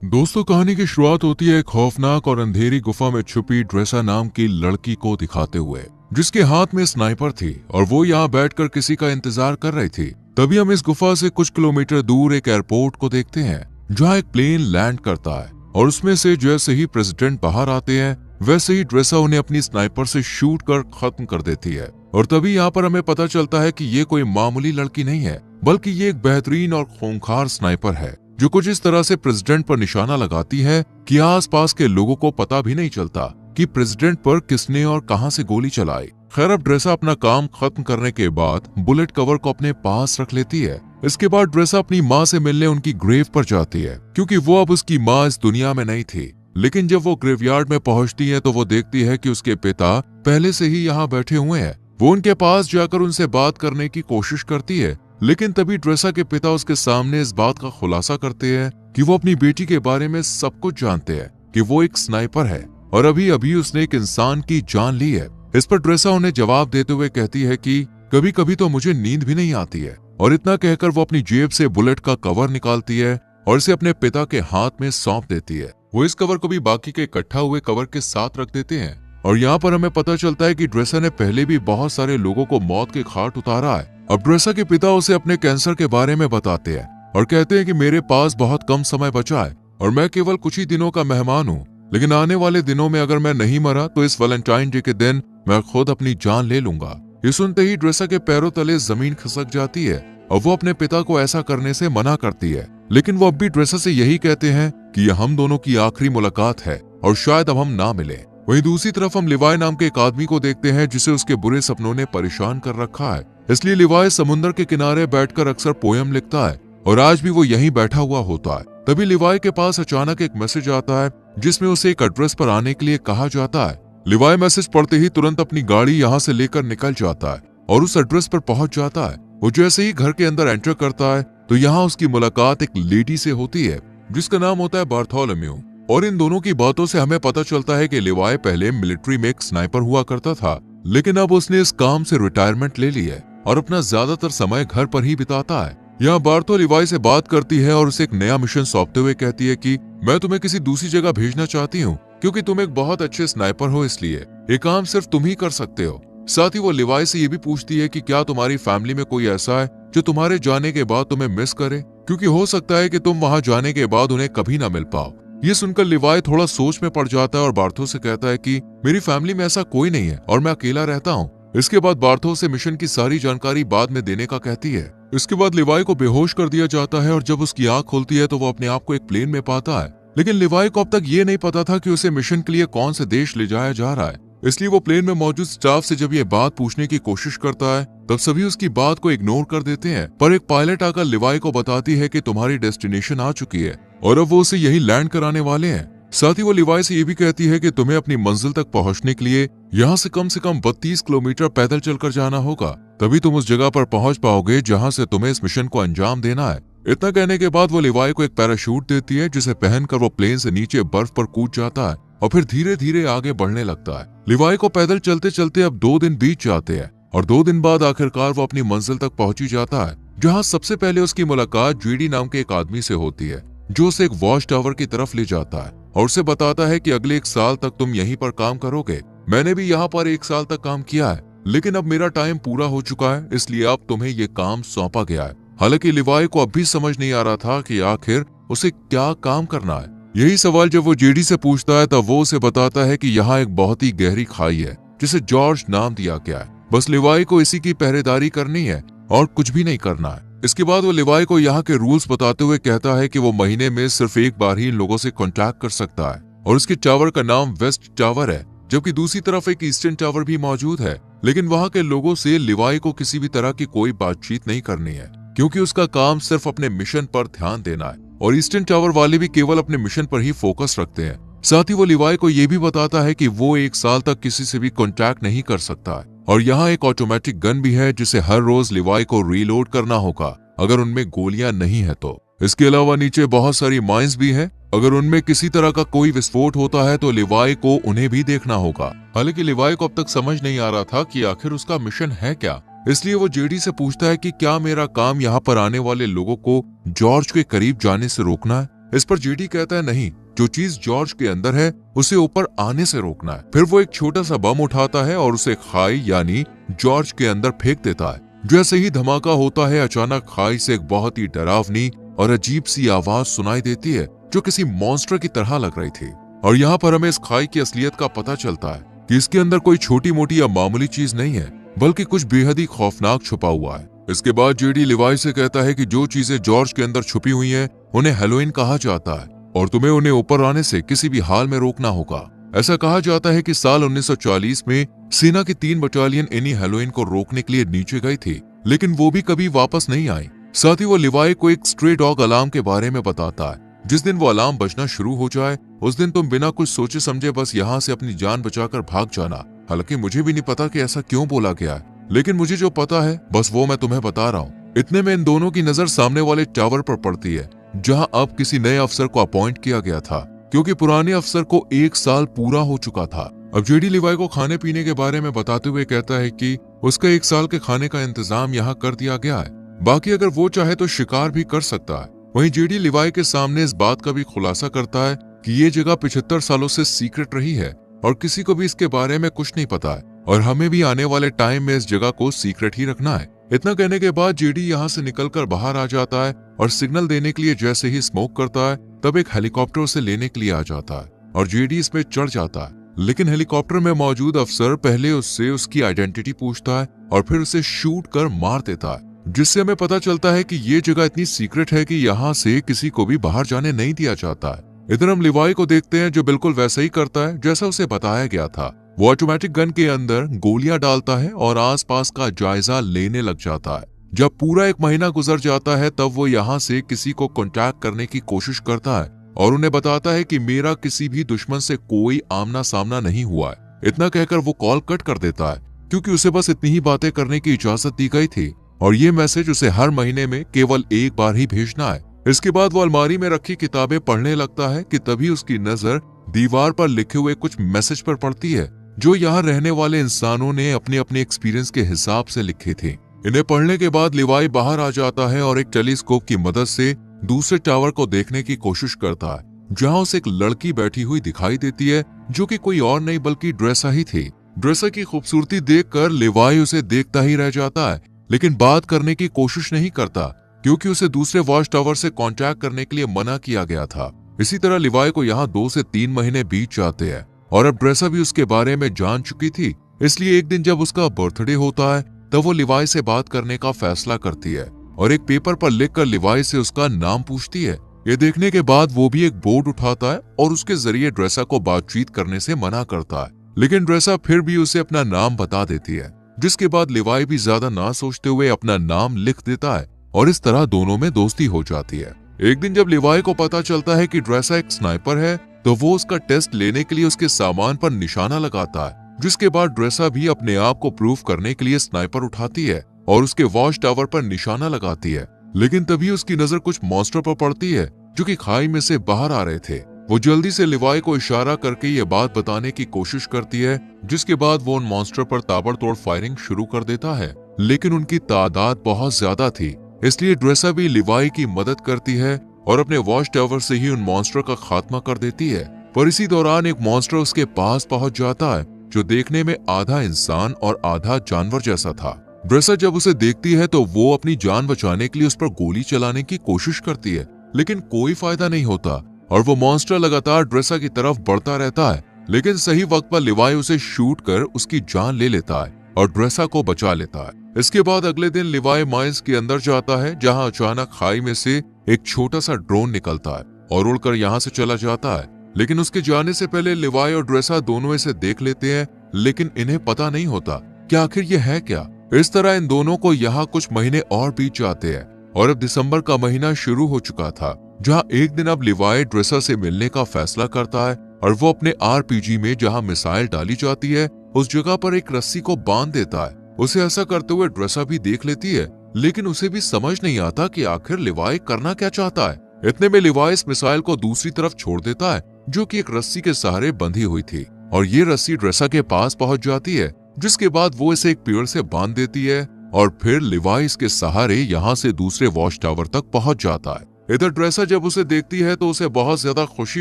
दोस्तों, कहानी की शुरुआत होती है एक खौफनाक और अंधेरी गुफा में छुपी ड्रेसा नाम की लड़की को दिखाते हुए, जिसके हाथ में स्नाइपर थी और वो यहाँ बैठकर किसी का इंतजार कर रही थी। तभी हम इस गुफा से कुछ किलोमीटर दूर एक एयरपोर्ट को देखते हैं, जहाँ एक प्लेन लैंड करता है और उसमें से जैसे ही प्रेसिडेंट बाहर आते हैं वैसे ही ड्रेसा उन्हें अपनी स्नाइपर से शूट कर खत्म कर देती है। और तभी यहाँ पर हमें पता चलता है कि ये कोई मामूली लड़की नहीं है, बल्कि ये एक बेहतरीन और खूंखार स्नाइपर है, जो कुछ इस तरह से प्रेसिडेंट पर निशाना लगाती है कि आसपास के लोगों को पता भी नहीं चलता कि प्रेसिडेंट पर किसने और कहां से गोली चलाई। खैर, अब ड्रेसा अपना काम खत्म करने के बाद बुलेट कवर को अपने पास रख लेती है। इसके बाद ड्रेसा अपनी माँ से मिलने उनकी ग्रेव पर जाती है, क्योंकि वो अब उसकी माँ इस दुनिया में नहीं थी। लेकिन जब वो ग्रेवयार्ड में पहुंचती है तो वो देखती है कि उसके पिता पहले से ही यहाँ बैठे हुए हैं। वो उनके पास जाकर उनसे बात करने की कोशिश करती है, लेकिन तभी ड्रेसा के पिता उसके सामने इस बात का खुलासा करते हैं कि वो अपनी बेटी के बारे में सब कुछ जानते हैं, कि वो एक स्नाइपर है और अभी अभी उसने एक इंसान की जान ली है। इस पर ड्रेसा उन्हें जवाब देते हुए कहती है कि कभी कभी तो मुझे नींद भी नहीं आती है। और इतना कहकर वो अपनी जेब से बुलेट का कवर निकालती है और इसे अपने पिता के हाथ में सौंप देती है। वो इस कवर को भी बाकी के इकट्ठा हुए कवर के साथ रख देते हैं। और यहाँ पर हमें पता चलता है कि ड्रेसा ने पहले भी बहुत सारे लोगों को मौत के घाट उतारा है। अब ड्रेसा के पिता उसे अपने कैंसर के बारे में बताते हैं और कहते हैं कि मेरे पास बहुत कम समय बचा है और मैं केवल कुछ ही दिनों का मेहमान हूँ, लेकिन आने वाले दिनों में अगर मैं नहीं मरा तो इस वैलेंटाइन डे के दिन मैं खुद अपनी जान ले लूंगा। ये सुनते ही ड्रेसा के पैरों तले जमीन खिसक जाती है और वो अपने पिता को ऐसा करने से मना करती है। लेकिन वो अब भी ड्रेसा से यही कहते हैं कि यह हम दोनों की आखिरी मुलाकात है और शायद अब हम ना मिले। वहीं दूसरी तरफ हम लिवाई नाम के एक आदमी को देखते हैं जिसे उसके बुरे सपनों ने परेशान कर रखा है। इसलिए लिवाई समुद्र के किनारे बैठकर अक्सर पोयम लिखता है और आज भी वो यहीं बैठा हुआ होता है। तभी लिवाई के पास अचानक एक मैसेज आता है जिसमें उसे एक एड्रेस पर आने के लिए कहा जाता है। लिवाई मैसेज पढ़ते ही तुरंत अपनी गाड़ी यहाँ से लेकर निकल जाता है और उस एड्रेस पर पहुंच जाता है। वो जैसे ही घर के अंदर एंटर करता है तो यहाँ उसकी मुलाकात एक लेडी से होती है जिसका नाम होता है बार्थोलोम्यू। और इन दोनों की बातों से हमें पता चलता है कि लिवाई पहले मिलिट्री में एक स्नाइपर हुआ करता था, लेकिन अब उसने इस काम से रिटायरमेंट ले ली है और अपना ज्यादातर समय घर पर ही बिताता है। यहाँ बार्थो लिवाई से बात करती है और उसे एक नया मिशन सौंपते हुए कहती है कि मैं तुम्हें किसी दूसरी जगह भेजना चाहती हूँ, क्योंकि तुम एक बहुत अच्छे स्नाइपर हो, इसलिए ये काम सिर्फ तुम ही कर सकते हो। साथ ही वो लिवाई से ये भी पूछती है कि क्या तुम्हारी फैमिली में कोई ऐसा है जो तुम्हारे जाने के बाद तुम्हें मिस करे, क्योंकि हो सकता है कि तुम वहां जाने के बाद उन्हें कभी ना मिल पाओ। ये सुनकर लिवाई थोड़ा सोच में पड़ जाता है और बार्थो से कहता है कि मेरी फैमिली में ऐसा कोई नहीं है और मैं अकेला रहता हूँ। इसके बाद बार्थो से मिशन की सारी जानकारी बाद में देने का कहती है। इसके बाद लिवाई को बेहोश कर दिया जाता है और जब उसकी आंख खुलती है तो वो अपने आप को एक प्लेन में पाता है। लेकिन लिवाई को अब तक ये नहीं पता था कि उसे मिशन के लिए कौन से देश ले जाया जा रहा है। इसलिए वो प्लेन में मौजूद स्टाफ से जब ये बात पूछने की कोशिश करता है तब सभी उसकी बात को इग्नोर कर देते हैं। पर एक पायलट आकर लिवाई को बताती है कि तुम्हारी डेस्टिनेशन आ चुकी है और अब वो उसे यही लैंड कराने वाले हैं। साथ ही वो लिवाई से ये भी कहती है कि तुम्हें अपनी मंजिल तक पहुंचने के लिए यहाँ से कम 32 किलोमीटर पैदल चलकर जाना होगा, तभी तुम उस जगह पर पहुंच पाओगे जहाँ से तुम्हें इस मिशन को अंजाम देना है। इतना कहने के बाद वो लिवाई को एक पैराशूट देती है जिसे पहनकर वो प्लेन से नीचे बर्फ पर कूद जाता है और फिर धीरे धीरे आगे बढ़ने लगता है। लिवाई को पैदल चलते चलते अब 2 दिन बीत जाते हैं और 2 दिन बाद आखिरकार वो अपनी मंजिल तक पहुंची जाता है, जहाँ सबसे पहले उसकी मुलाकात जेडी नाम के एक आदमी से होती है जो उसे एक वॉच टावर की तरफ ले जाता है और उसे बताता है कि अगले 1 साल तक तुम यहीं पर काम करोगे। मैंने भी यहाँ पर 1 साल तक काम किया है, लेकिन अब मेरा टाइम पूरा हो चुका है, इसलिए अब तुम्हें ये काम सौंपा गया है। हालांकि लिवाई को अब भी समझ नहीं आ रहा था कि आखिर उसे क्या काम करना है। यही सवाल जब वो जेडी से पूछता है तब वो उसे बताता है कि यहाँ एक बहुत ही गहरी खाई है जिसे जॉर्ज नाम दिया गया है। बस लिवाई को इसी की पहरेदारी करनी है और कुछ भी नहीं करना है। इसके बाद वो लिवाई को यहाँ के रूल्स बताते हुए कहता है कि वो महीने में सिर्फ 1 बार ही इन लोगों से कांटेक्ट कर सकता है और उसके टावर का नाम वेस्ट टावर है, जबकि दूसरी तरफ एक ईस्टर्न टावर भी मौजूद है। लेकिन वहाँ के लोगों से लिवाई को किसी भी तरह की कोई बातचीत नहीं करनी है, क्योंकि उसका काम सिर्फ अपने मिशन पर ध्यान देना है और ईस्टर्न टावर वाले भी केवल अपने मिशन पर ही फोकस रखते हैं। साथ ही वो लिवाई को ये भी बताता है कि वो 1 साल तक किसी से भी कांटेक्ट नहीं कर सकता है और यहाँ एक ऑटोमेटिक गन भी है जिसे हर रोज लिवाई को रीलोड करना होगा अगर उनमें गोलियां नहीं है तो। इसके अलावा नीचे बहुत सारी माइंस भी है, अगर उनमें किसी तरह का कोई विस्फोट होता है तो लिवाई को उन्हें भी देखना होगा। हालांकि लिवाई को अब तक समझ नहीं आ रहा था कि आखिर उसका मिशन है क्या, इसलिए वो जेडी से पूछता है कि क्या मेरा काम यहाँ पर आने वाले लोगों को जॉर्ज के करीब जाने से रोकना है। इस पर जेडी कहता है नहीं, जो चीज जॉर्ज के अंदर है उसे ऊपर आने से रोकना है। फिर वो एक छोटा सा बम उठाता है और उसे खाई यानी जॉर्ज के अंदर फेंक देता है। जैसे ही धमाका होता है, अचानक खाई से एक बहुत ही डरावनी और अजीब सी आवाज सुनाई देती है जो किसी मॉन्स्टर की तरह लग रही थी। और यहाँ पर हमें इस खाई की असलियत का पता चलता है कि इसके अंदर कोई छोटी मोटी या मामूली चीज नहीं है, बल्कि कुछ बेहद ही खौफनाक छुपा हुआ है। इसके बाद जेडी लिवाई से कहता है कि जो चीजें जॉर्ज के अंदर छुपी हुई हैं, उन्हें हैलोवीन कहा जाता है और तुम्हें उन्हें ऊपर आने से किसी भी हाल में रोकना होगा। ऐसा कहा जाता है कि साल 1940 में सेना की 3 बटालियन इन्हीं हैलोवीन को रोकने के लिए नीचे गई थी, लेकिन वो भी कभी वापस नहीं आई। साथ ही वो लिवाई को एक स्ट्रे डॉग अलार्म के बारे में बताता है। जिस दिन वो अलार्म बजना शुरू हो जाए, उस दिन तुम बिना कुछ सोचे समझे बस यहाँ से अपनी जान बचाकर भाग जाना। हालांकि मुझे भी नहीं पता कि ऐसा क्यों बोला गया है, लेकिन मुझे जो पता है बस वो मैं तुम्हें बता रहा हूँ। इतने में इन दोनों की नजर सामने वाले टावर पर पड़ती है, जहाँ अब किसी नए अफसर को अपॉइंट किया गया था, क्योंकि पुराने अफसर को 1 साल पूरा हो चुका था। अब जेडी लिवाई को खाने पीने के बारे में बताते हुए कहता है कि उसका 1 साल के खाने का इंतजाम यहाँ कर दिया गया है, बाकी अगर वो चाहे तो शिकार भी कर सकता है। वहीं जेडी लिवाई के सामने इस बात का भी खुलासा करता है कि ये जगह 75 सालों से सीक्रेट रही है और किसी को भी इसके बारे में कुछ नहीं पता है, और हमें भी आने वाले टाइम में इस जगह को सीक्रेट ही रखना है। इतना कहने के बाद जेडी यहाँ से निकलकर बाहर आ जाता है और सिग्नल देने के लिए जैसे ही स्मोक करता है, तब एक हेलीकॉप्टर उसे लेने के लिए आ जाता है और जेडी इसमें चढ़ जाता है। लेकिन हेलीकॉप्टर में मौजूद अफसर पहले उससे उसकी आइडेंटिटी पूछता है और फिर उसे शूट कर मार देता है, जिससे हमें पता चलता है कि ये जगह इतनी सीक्रेट है कि यहाँ से किसी को भी बाहर जाने नहीं दिया जाता है। इधर हम लिवाई को देखते हैं जो बिल्कुल वैसा ही करता है जैसा उसे बताया गया था। वो ऑटोमेटिक गन के अंदर गोलियां डालता है और आसपास का जायजा लेने लग जाता है। जब पूरा 1 महीना गुजर जाता है, तब वो यहाँ से किसी को कांटेक्ट करने की कोशिश करता है और उन्हें बताता है कि मेरा किसी भी दुश्मन से कोई आमना सामना नहीं हुआ है। इतना कहकर वो कॉल कट कर देता है, क्योंकि उसे बस इतनी ही बातें करने की इजाजत दी गई थी और ये मैसेज उसे हर महीने में केवल 1 बार ही भेजना है। इसके बाद वो अलमारी में रखी किताबें पढ़ने लगता है कि तभी उसकी नजर दीवार पर लिखे हुए कुछ मैसेज पर पड़ती है, जो यहाँ रहने वाले इंसानों ने अपने अपने एक्सपीरियंस के हिसाब से लिखे थे। इन्हें पढ़ने के बाद लिवाई बाहर आ जाता है और एक टेलीस्कोप की मदद से दूसरे टावर को देखने की कोशिश करता है, जहाँ उसे एक लड़की बैठी हुई दिखाई देती है, जो कि कोई और नहीं बल्कि ड्रेसा ही थी। ड्रेसा की खूबसूरती देखकर लिवाई उसे देखता ही रह जाता है, लेकिन बात करने की कोशिश नहीं करता, क्योंकि उसे दूसरे वॉच टावर से कांटेक्ट करने के लिए मना किया गया था। इसी तरह लिवाई को यहाँ 2 से 3 महीने बीत जाते हैं और अब ड्रेसा भी उसके बारे में जान चुकी थी। इसलिए एक दिन जब उसका बर्थडे होता है, तब वो लिवाई से बात करने का फैसला करती है और एक पेपर पर लिखकर लिवाई से उसका नाम पूछती है। ये देखने के बाद वो भी एक बोर्ड उठाता है और उसके जरिए ड्रेसा को बातचीत करने से मना करता है, लेकिन ड्रेसा फिर भी उसे अपना नाम बता देती है, जिसके बाद लिवाई भी ज्यादा ना सोचते हुए अपना नाम लिख देता है और इस तरह दोनों में दोस्ती हो जाती है। एक दिन जब लिवाई को पता चलता है कि ड्रेसा एक स्नाइपर है, तो वो उसका टेस्ट लेने के लिए उसके सामान पर निशाना लगाता है, जिसके बाद ड्रेसा भी अपने आप को प्रूव करने के लिए स्नाइपर उठाती है और उसके वॉच टावर पर निशाना लगाती है। लेकिन तभी उसकी नजर कुछ मॉन्स्टर पर पड़ती है, जो कि खाई में से बाहर आ रहे थे। वो जल्दी से लिवाई को इशारा करके ये बात बताने की कोशिश करती है, जिसके बाद वो उन मॉन्स्टर पर ताबड़तोड़ फायरिंग शुरू कर देता है, लेकिन उनकी तादाद बहुत ज्यादा थी, इसलिए ड्रेसा भी लिवाई की मदद करती है और अपने वॉच टावर से ही उन मॉन्स्टर का खात्मा कर देती है। पर इसी दौरान एक मॉन्स्टर उसके पास पहुंच जाता है, जो देखने में आधा इंसान और आधा जानवर जैसा था। ड्रेसा जब उसे देखती है तो वो अपनी जान बचाने के लिए उस पर गोली चलाने की कोशिश करती है, लेकिन कोई फायदा नहीं होता और वो मॉन्स्टर लगातार ड्रेसा की तरफ बढ़ता रहता है। लेकिन सही वक्त पर लिवाई उसे शूट कर उसकी जान ले लेता है और ड्रेसा को बचा लेता है। इसके बाद अगले दिन लिवाई माइंस के अंदर जाता है, जहां अचानक खाई में से एक छोटा सा ड्रोन निकलता है और उड़कर यहाँ से चला जाता है। लेकिन उसके जाने से पहले लिवाई और ड्रेसा दोनों इसे देख लेते हैं, लेकिन इन्हें पता नहीं होता कि आखिर ये है क्या। इस तरह इन दोनों को यहाँ कुछ महीने और बीत जाते हैं और अब दिसंबर का महीना शुरू हो चुका था, जहाँ एक दिन अब लिवाई ड्रेसा से मिलने का फैसला करता है और वो अपने आरपीजी में जहाँ मिसाइल डाली जाती है उस जगह पर एक रस्सी को बांध देता है। उसे ऐसा करते हुए ड्रेसा भी देख लेती है, लेकिन उसे भी समझ नहीं आता कि आखिर लिवाई करना क्या चाहता है। इतने में लिवाई इस मिसाइल को दूसरी तरफ छोड़ देता है, जो कि एक रस्सी के सहारे बंधी हुई थी, और ये रस्सी ड्रेसा के पास पहुंच जाती है, जिसके बाद वो इसे एक पेड़ से बांध देती है और फिर लिवाई इसके सहारे यहाँ से दूसरे वॉच टावर तक पहुंच जाता है। इधर ड्रेसा जब उसे देखती है तो उसे बहुत ज्यादा खुशी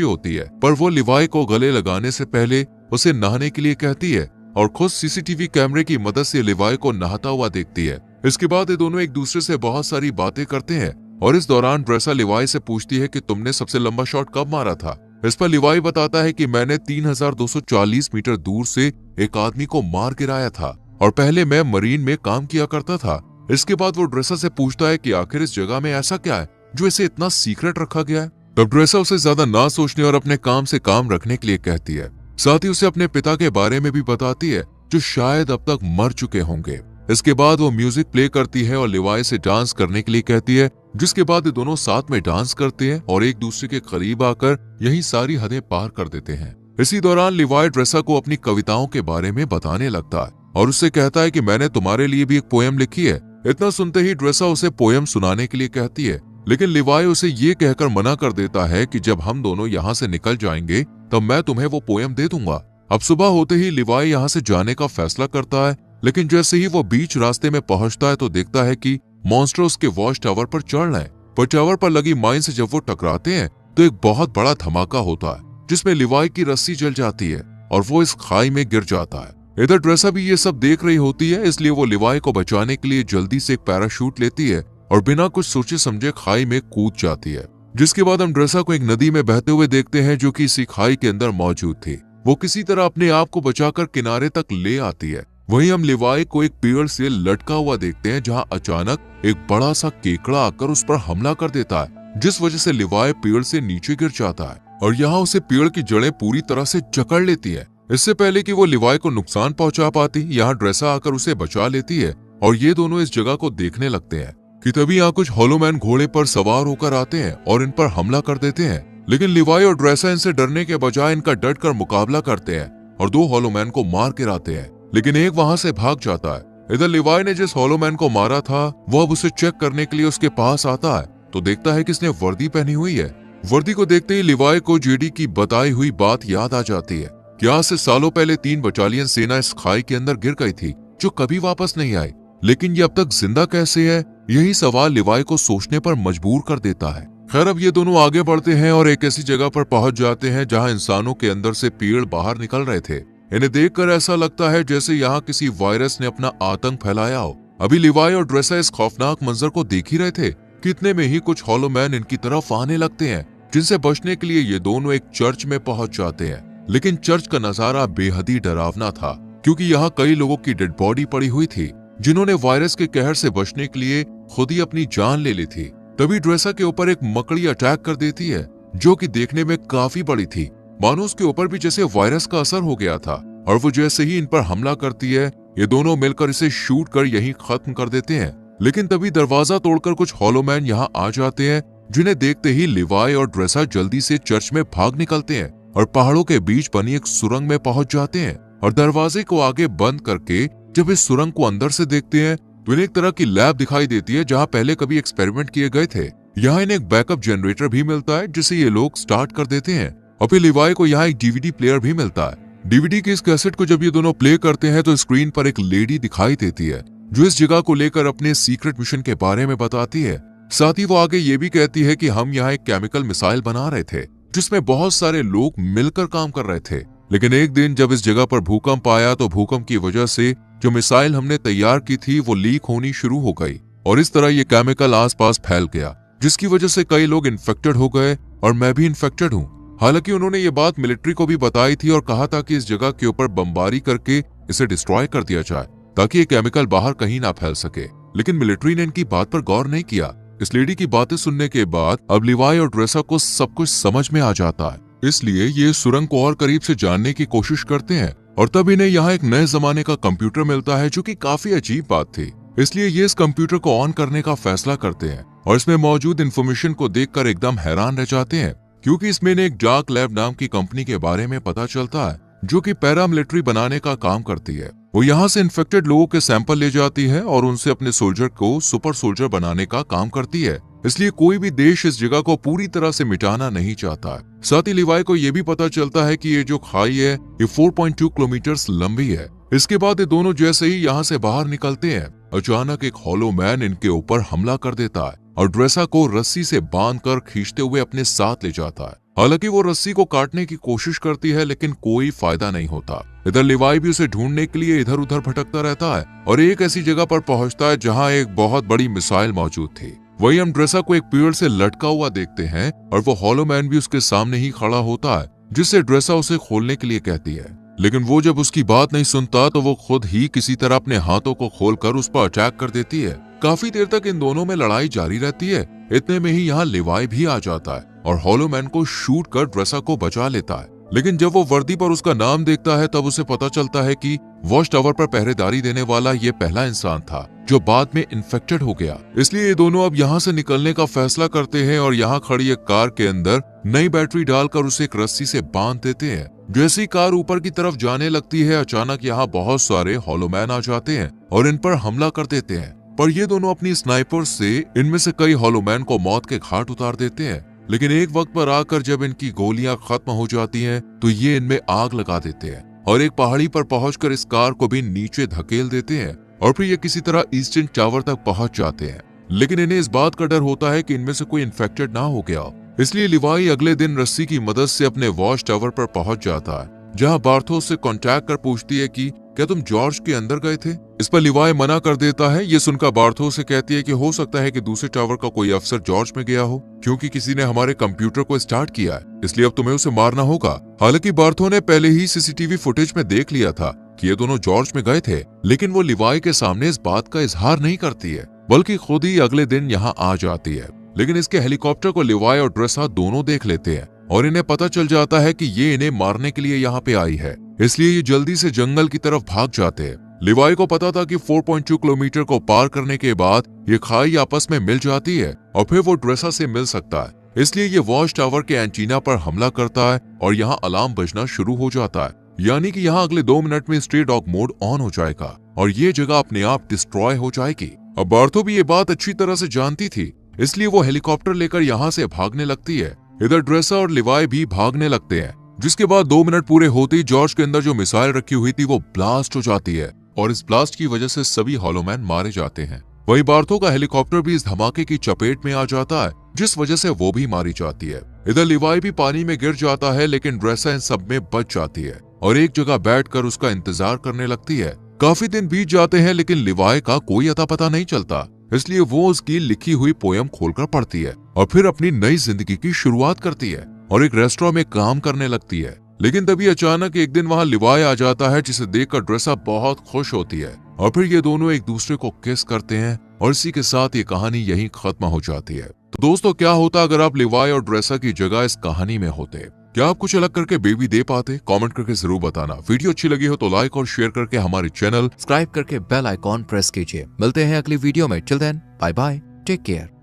होती है, पर वो लिवाई को गले लगाने से पहले उसे नहाने के लिए कहती है और खुद सीसीटीवी कैमरे की मदद से लिवाई को नहाता हुआ देखती है। इसके बाद ये दोनों एक दूसरे से बहुत सारी बातें करते हैं और इस दौरान ड्रेसा लिवाई से पूछती है कि तुमने सबसे लंबा शॉट कब मारा था। इस पर लिवाई बताता है कि मैंने 3240 मीटर दूर से एक आदमी को मार गिराया था और पहले मैं मरीन में काम किया करता था। इसके बाद वो ड्रेसा से पूछता है कि आखिर इस जगह में ऐसा क्या है जो इसे इतना सीक्रेट रखा गया है। तब ड्रेसा उसे ज्यादा ना सोचने और अपने काम से काम रखने के लिए कहती है। साथ ही उसे अपने पिता के बारे में भी बताती है जो शायद अब तक मर चुके होंगे। इसके बाद वो म्यूजिक प्ले करती है और लिवाई से डांस करने के लिए कहती है, जिसके बाद ये दोनों साथ में डांस करते हैं और एक दूसरे के करीब आकर यही सारी हदें पार कर देते हैं। इसी दौरान लिवाई ड्रेसा को अपनी कविताओं के बारे में बताने लगता है और उससे कहता है कि मैंने तुम्हारे लिए भी एक पोयम लिखी है। इतना सुनते ही ड्रेसा उसे पोयम सुनाने के लिए कहती है, लेकिन लिवाई उसे ये कहकर मना कर देता है कि जब हम दोनों यहाँ से निकल जाएंगे तब मैं तुम्हें वो पोयम दे दूंगा। अब सुबह होते ही लिवाई यहाँ से जाने का फैसला करता है, लेकिन जैसे ही वो बीच रास्ते में पहुंचता है तो देखता है कि मॉन्स्टर उसके वॉच टावर पर चढ़ रहे हैं। पर टावर पर लगी माइन से जब वो टकराते हैं तो एक बहुत बड़ा धमाका होता है जिसमें लिवाई की रस्सी जल जाती है और वो इस खाई में गिर जाता है। इधर ड्रेसा भी ये सब देख रही होती है, इसलिए वो लिवाई को बचाने के लिए जल्दी से एक पैराशूट लेती है और बिना कुछ सोचे समझे खाई में कूद जाती है। जिसके बाद हम ड्रेसा को एक नदी में बहते हुए देखते हैं जो कि इसी खाई के अंदर मौजूद थी। वो किसी तरह अपने आप को बचाकर किनारे तक ले आती है। वहीं हम लिवाई को एक पेड़ से लटका हुआ देखते हैं जहां अचानक एक बड़ा सा केकड़ा आकर उस पर हमला कर देता है, जिस वजह से लिवाई पेड़ से नीचे गिर जाता है और यहाँ उसे पेड़ की जड़ें पूरी तरह से जकड़ लेती है। इससे पहले कि वो लिवाई को नुकसान पहुंचा पाती, यहाँ ड्रेसा आकर उसे बचा लेती है और ये दोनों इस जगह को देखने लगते हैं कि तभी यहाँ कुछ हॉलोमैन घोड़े पर सवार होकर आते हैं और इन पर हमला कर देते हैं। लेकिन लिवाई और ड्रेसा इनसे डरने के बजाय इनका डट कर मुकाबला करते हैं और 2 हॉलोमैन को मार गिराते हैं, लेकिन एक वहां से भाग जाता है। इधर लिवाई ने जिस हॉलोमैन को मारा था वो अब उसे चेक करने के लिए उसके पास आता है तो देखता है कि इसने वर्दी पहनी हुई है। वर्दी को देखते ही लिवाई को जेडी की बताई हुई बात याद आ जाती है कि आज से सालों पहले 3 बटालियन सेना इस खाई के अंदर गिर गई थी जो कभी वापस नहीं आई, लेकिन ये अब तक जिंदा कैसे है, यही सवाल लिवाई को सोचने पर मजबूर कर देता है। खैर अब ये दोनों आगे बढ़ते हैं और एक ऐसी जगह पर पहुंच जाते हैं जहां इंसानों के अंदर से पेड़ बाहर निकल रहे थे। इन्हें देखकर ऐसा लगता है जैसे यहाँ किसी वायरस ने अपना आतंक फैलाया हो। अभी लिवाई और ड्रेसा इस खौफनाक मंजर को देख ही रहे थे कि इतने में ही कुछ हॉलोमैन इनकी तरफ आने लगते हैं, जिनसे बचने के लिए ये दोनों एक चर्च में पहुंच जाते हैं। लेकिन चर्च का नजारा बेहद ही डरावना था क्योंकि यहाँ कई लोगों की डेड बॉडी पड़ी हुई थी जिन्होंने वायरस के कहर से बचने के लिए खुद ही अपनी जान ले ली थी। तभी ड्रेसा के ऊपर एक मकड़ी अटैक कर देती है जो कि देखने में काफी बड़ी थी, मानो उसके ऊपर भी जैसे वायरस का असर हो गया था। और वो जैसे ही इन पर हमला करती है ये दोनों मिलकर इसे शूट कर यहीं खत्म कर देते हैं। लेकिन तभी दरवाजा तोड़कर कुछ हॉलोमैन यहाँ आ जाते हैं, जिन्हें देखते ही लिवाई और ड्रेसा जल्दी से चर्च में भाग निकलते हैं और पहाड़ों के बीच बनी एक सुरंग में पहुंच जाते हैं। और दरवाजे को आगे बंद करके जब इस सुरंग को अंदर से देखते हैं तो इन्हें एक तरह की लैब दिखाई देती है जहां पहले कभी एक्सपेरिमेंट किए गए थे। यहाँ इन्हें एक बैकअप जनरेटर भी मिलता है जिसे ये लोग स्टार्ट कर देते हैं और फिर लिवाई को यहाँ एक डीवीडी प्लेयर भी मिलता है। डीवीडी के इस कैसेट को जब ये दोनों प्ले करते हैं तो स्क्रीन पर एक लेडी दिखाई देती है जो इस जगह को लेकर अपने सीक्रेट मिशन के बारे में बताती है। साथ ही वो आगे ये भी कहती है कि हम यहाँ एक केमिकल मिसाइल बना रहे थे जिसमें बहुत सारे लोग मिलकर काम कर रहे थे, लेकिन एक दिन जब इस जगह पर भूकंप आया तो भूकंप की वजह से जो मिसाइल हमने तैयार की थी वो लीक होनी शुरू हो गई और इस तरह ये केमिकल आसपास फैल गया, जिसकी वजह से कई लोग इन्फेक्टेड हो गए और मैं भी इन्फेक्टेड हूँ। हालांकि उन्होंने ये बात मिलिट्री को भी बताई थी और कहा था कि इस जगह के ऊपर बमबारी करके इसे डिस्ट्रॉय कर दिया जाए ताकि ये केमिकल बाहर कहीं ना फैल सके, लेकिन मिलिट्री ने इनकी बात पर गौर नहीं किया। इस लेडी की बातें सुनने के बाद अब लिवाई और ड्रेसा को सब कुछ समझ में आ जाता है, इसलिए ये सुरंग को और करीब से जानने की कोशिश करते हैं और तब इन्हें यहाँ एक नए जमाने का कंप्यूटर मिलता है जो कि काफी अजीब बात थी। इसलिए ये इस कंप्यूटर को ऑन करने का फैसला करते हैं और इसमें मौजूद इन्फॉर्मेशन को देखकर एकदम हैरान रह जाते हैं क्योंकि इसमें एक डार्क लैब नाम की कंपनी के बारे में पता चलता है जो कि पैरामिलिट्री बनाने का काम करती है। वो यहाँ से इन्फेक्टेड लोगों के सैंपल ले जाती है और उनसे अपने सोल्जर को सुपर सोल्जर बनाने का काम करती है। इसलिए कोई भी देश इस जगह को पूरी तरह से मिटाना नहीं चाहता है। साथ ही लिवाई को यह भी पता चलता है कि ये जो खाई है ये 4.2 किलोमीटर लंबी है। इसके बाद ये दोनों जैसे ही यहाँ से बाहर निकलते हैं अचानक एक हॉलो मैन इनके ऊपर हमला कर देता है और ड्रेसा को रस्सी से बांधकर खींचते हुए अपने साथ ले जाता है। हालांकि वो रस्सी को काटने की कोशिश करती है लेकिन कोई फायदा नहीं होता। इधर लिवाई भी उसे ढूंढने के लिए इधर उधर भटकता रहता है और एक ऐसी जगह पर पहुंचता है जहां एक बहुत बड़ी मिसाइल मौजूद थी। वही हम ड्रेसा को एक पेड़ से लटका हुआ देखते हैं और वो हॉलो मैन भी उसके सामने ही खड़ा होता है, जिससे ड्रेसा उसे खोलने के लिए कहती है। लेकिन वो जब उसकी बात नहीं सुनता तो वो खुद ही किसी तरह अपने हाथों को खोलकर उस पर अटैक कर देती है। काफी देर तक इन दोनों में लड़ाई जारी रहती है। इतने में ही यहाँ लिवाई भी आ जाता है और हॉलो मैन को शूट कर ड्रेसा को बचा लेता है। लेकिन जब वो वर्दी पर उसका नाम देखता है तब उसे पता चलता है कि वॉच टावर पर पहरेदारी देने वाला ये पहला इंसान था जो बाद में इन्फेक्टेड हो गया। इसलिए ये दोनों अब यहाँ से निकलने का फैसला करते हैं और यहाँ खड़ी एक कार के अंदर नई बैटरी डालकर उसे एक रस्सी से बांध देते हैं। जैसे ही कार ऊपर की तरफ जाने लगती है, अचानक यहाँ बहुत सारे हॉलो मैन आ जाते हैं और इन पर हमला कर देते हैं। पर ये दोनों अपनी स्नाइपर से इनमें से कई हॉलो मैन को मौत के घाट उतार देते हैं। लेकिन एक वक्त पर आकर जब इनकी गोलियां खत्म हो जाती हैं तो ये इनमें आग लगा देते हैं और एक पहाड़ी पर पहुंचकर इस कार को भी नीचे धकेल देते हैं और फिर ये किसी तरह ईस्टर्न टावर तक पहुंच जाते हैं। लेकिन इन्हें इस बात का डर होता है कि इनमें से कोई इन्फेक्टेड ना हो गया, इसलिए लिवाई अगले दिन रस्सी की मदद से अपने वॉच टावर पर पहुंच जाता है, जहां बार्थोस से कांटेक्ट कर पूछती है कि क्या तुम जॉर्ज के अंदर गए थे। इस पर लिवाई मना कर देता है। ये सुनकर बार्थोस से कहती है कि हो सकता है कि दूसरे टावर का कोई अफसर जॉर्ज में गया हो, क्योंकि किसी ने हमारे कंप्यूटर को स्टार्ट किया है, इसलिए अब तुम्हें उसे मारना होगा। हालांकि बार्थो ने पहले ही सीसीटीवी फुटेज में देख लिया था कि ये दोनों जॉर्ज में गए थे, लेकिन वो लिवाई के सामने इस बात का इजहार नहीं करती है, बल्कि खुद ही अगले दिन यहाँ आ जाती है। लेकिन इसके हेलीकॉप्टर को लिवाई और ड्रेसा दोनों देख लेते हैं और इन्हें पता चल जाता है कि ये इन्हें मारने के लिए यहाँ पे आई है, इसलिए ये जल्दी से जंगल की तरफ भाग जाते हैं। लिवाई को पता था कि 4.2 किलोमीटर को पार करने के बाद ये खाई आपस में मिल जाती है और फिर वो ड्रेसा से मिल सकता है, इसलिए ये वॉच टावर के एंटीना पर हमला करता है और यहाँ अलार्म बजना शुरू हो जाता है, यानी कि यहाँ अगले 2 मिनट में स्ट्रे डॉग मोड ऑन हो जाएगा और ये जगह अपने आप डिस्ट्रॉय हो जाएगी। अब बार्थो भी ये बात अच्छी तरह से जानती थी, इसलिए वो हेलीकॉप्टर लेकर यहाँ से भागने लगती है। इधर ड्रेसा और लिवाई भी भागने लगते हैं, जिसके बाद 2 मिनट पूरे होते ही जॉर्ज के अंदर जो मिसाइल रखी हुई थी वो ब्लास्ट हो जाती है और इस ब्लास्ट की वजह से सभी हॉलो मैन मारे जाते हैं। वहीं बार्थो का हेलीकॉप्टर भी इस धमाके की चपेट में आ जाता है, जिस वजह से वो भी मारी जाती है। इधर लिवाई भी पानी में गिर जाता है, लेकिन ड्रेसा इन सब में बच जाती है और एक जगह बैठकर उसका इंतजार करने लगती है। काफी दिन बीत जाते हैं लेकिन लिवाई का कोई अता पता नहीं चलता, इसलिए वो उसकी लिखी हुई पोयम खोलकर पढ़ती है और फिर अपनी नई जिंदगी की शुरुआत करती है और एक रेस्टोरेंट में काम करने लगती है। लेकिन तभी अचानक एक दिन वहां लिवाई आ जाता है, जिसे देखकर ड्रेसा बहुत खुश होती है और फिर ये दोनों एक दूसरे को किस करते हैं और इसी के साथ ये कहानी यहीं खत्म हो जाती है। तो दोस्तों, क्या होता अगर आप लिवाई और ड्रेसा की जगह इस कहानी में होते? क्या आप कुछ अलग करके बेबी दे पाते? कमेंट करके जरूर बताना। वीडियो अच्छी लगी हो तो लाइक और शेयर करके हमारे चैनल सब्सक्राइब करके बेल आइकॉन प्रेस कीजिए। मिलते हैं अगली वीडियो में। Till then bye bye, take care.